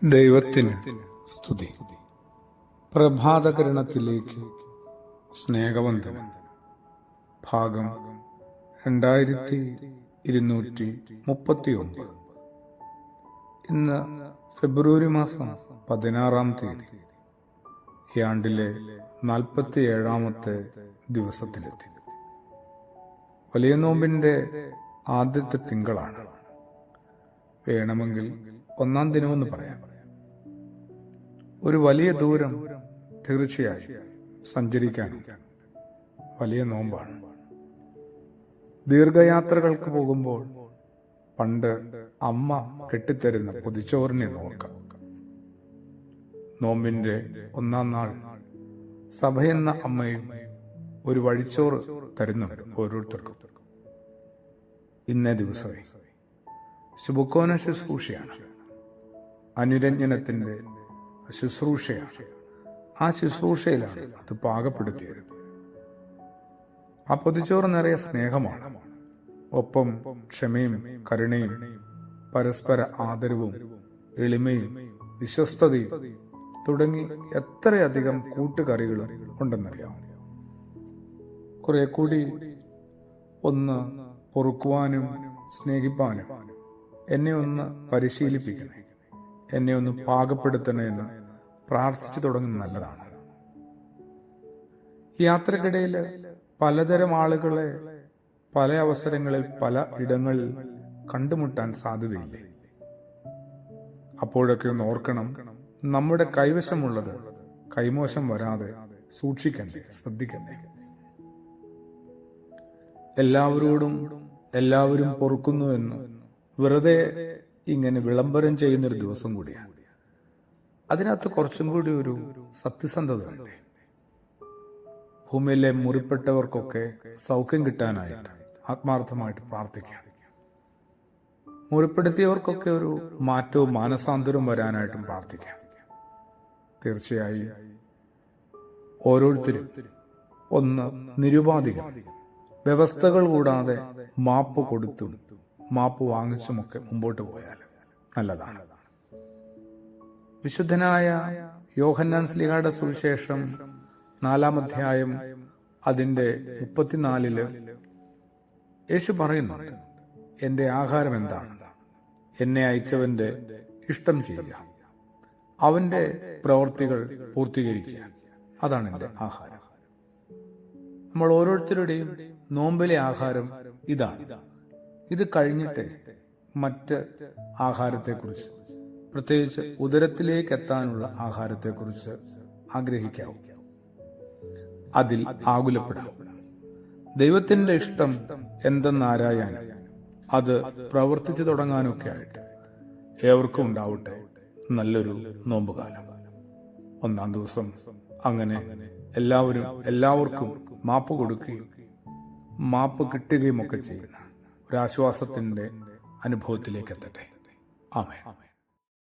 ദൈവത്തിന് സ്തുതി. പ്രഭാതകിരണത്തിലേക്ക് സ്നേഹവന്ദനം. ഭാഗം 2239. ഇന്ന് ഫെബ്രുവരി മാസം 16-ാം തീയതി, ഈ ആണ്ടിലെ 47-ാമത്തെ ദിവസത്തിലെത്തി. വലിയ നോമ്പിന്റെ ആദ്യത്തെ തിങ്കളാണ്. വേണമെങ്കിൽ 1-ാം ദിനമെന്ന് പറയാം. ഒരു വലിയ ദൂരം തീർച്ചയായും സഞ്ചരിക്കാനും വലിയ നോമ്പാണ്. ദീർഘയാത്രകൾക്ക് പോകുമ്പോൾ പണ്ട് അമ്മ കെട്ടിത്തരുന്ന പൊതിച്ചോറിനെ നോക്കാം. നോമ്പിന്റെ 1-ാം നാൾ സഭയെന്ന അമ്മയും ഒരു വഴിച്ചോറ് തരുന്നുണ്ട് ഓരോരുത്തർക്കും. ഇന്നേ ദിവസമേ ശുഭക്കോന ശുശ്രൂഷയാണ്, അനുരഞ്ജനത്തിന്റെ ശുശ്രൂഷയാണ്. ആ ശുശ്രൂഷയിലാണ് അത് പാകപ്പെടുത്തിയത്. ആ പൊതിച്ചോറ് നിറയെ സ്നേഹമാണ്, ഒപ്പം ക്ഷമയും കരുണയും പരസ്പര ആദരവും എളിമയും വിശ്വസ്തതയും തുടങ്ങി എത്രയധികം കൂട്ടുകറികളും ഉണ്ടെന്നറിയാം. കുറെ കൂടി ഒന്ന് പൊറുക്കുവാനും സ്നേഹിപ്പാനും എന്നെ ഒന്ന് പരിശീലിപ്പിക്കണേ, എന്നെ ഒന്ന് പാകപ്പെടുത്തണേ എന്ന് പ്രാർത്ഥിച്ചു തുടങ്ങുന്നത് നല്ലതാണ്. യാത്രക്കിടയിൽ പലതരം ആളുകളെ പല അവസരങ്ങളിൽ പല ഇടങ്ങളിൽ കണ്ടുമുട്ടാൻ സാധ്യതയില്ലേ? അപ്പോഴൊക്കെ ഒന്ന് ഓർക്കണം, നമ്മുടെ കൈവശമുള്ളത് കൈമോശം വരാതെ സൂക്ഷിക്കണ്ടേ, ശ്രദ്ധിക്കണ്ടേ. എല്ലാവരും പൊറുക്കുന്നു എന്ന് വെറുതെ ഇങ്ങനെ വിളംബരം ചെയ്യുന്നൊരു ദിവസം കൂടിയാണ്. അതിനകത്ത് കുറച്ചും കൂടി ഒരു സത്യസന്ധത ഉണ്ട്. ഭൂമിയിലെ മുറിപ്പെട്ടവർക്കൊക്കെ സൗഖ്യം കിട്ടാനായിട്ട് ആത്മാർത്ഥമായിട്ട് പ്രാർത്ഥിക്കാം. മുറിപ്പെടുത്തിയവർക്കൊക്കെ ഒരു മാറ്റവും മാനസാന്തരവും വരാനായിട്ടും പ്രാർത്ഥിക്കാം. തീർച്ചയായും ഓരോരുത്തരും ഒന്ന് നിരുപാധികം വ്യവസ്ഥകൾ കൂടാതെ മാപ്പ് കൊടുത്തും മാപ്പ് വാങ്ങിച്ചുമൊക്കെ മുമ്പോട്ട് പോയാൽ നല്ലതാണ്. വിശുദ്ധനായ യോഹന്നാൻ ശ്ലീഹായുടെ സുവിശേഷം 4-ാം അധ്യായം അതിന്റെ 34 യേശു പറയുന്നുണ്ട്, എന്റെ ആഹാരം എന്താണ്? എന്നെ അയച്ചവന്റെ ഇഷ്ടം ചെയ്യുക, അവന്റെ പ്രവൃത്തികൾ പൂർത്തീകരിക്കുക, അതാണ് എന്റെ ആഹാരം. നമ്മൾ ഓരോരുത്തരുടെയും നോമ്പിലെ ആഹാരം ഇതാണ്. ഇത് കഴിഞ്ഞിട്ട് മറ്റ് ആഹാരത്തെക്കുറിച്ച്, പ്രത്യേകിച്ച് ഉദരത്തിലേക്ക് എത്താനുള്ള ആഹാരത്തെക്കുറിച്ച് ആഗ്രഹിക്കാവൂ. അതിൽ ആകുലപ്പെടാം. ദൈവത്തിന്റെ ഇഷ്ടം എന്തെന്നാരായാനും അത് പ്രവർത്തിച്ചു തുടങ്ങാനൊക്കെ ആയിട്ട് ഏവർക്കും ഉണ്ടാവട്ടെ നല്ലൊരു നോമ്പുകാലം. 1-ാം ദിവസം അങ്ങനെ എല്ലാവർക്കും മാപ്പ് കൊടുക്കുകയും മാപ്പ് കിട്ടുകയും ഒക്കെ ചെയ്യുന്ന ഒരാശ്വാസത്തിന്റെ അനുഭവത്തിലേക്ക് എത്തട്ടെ. ആമേൻ.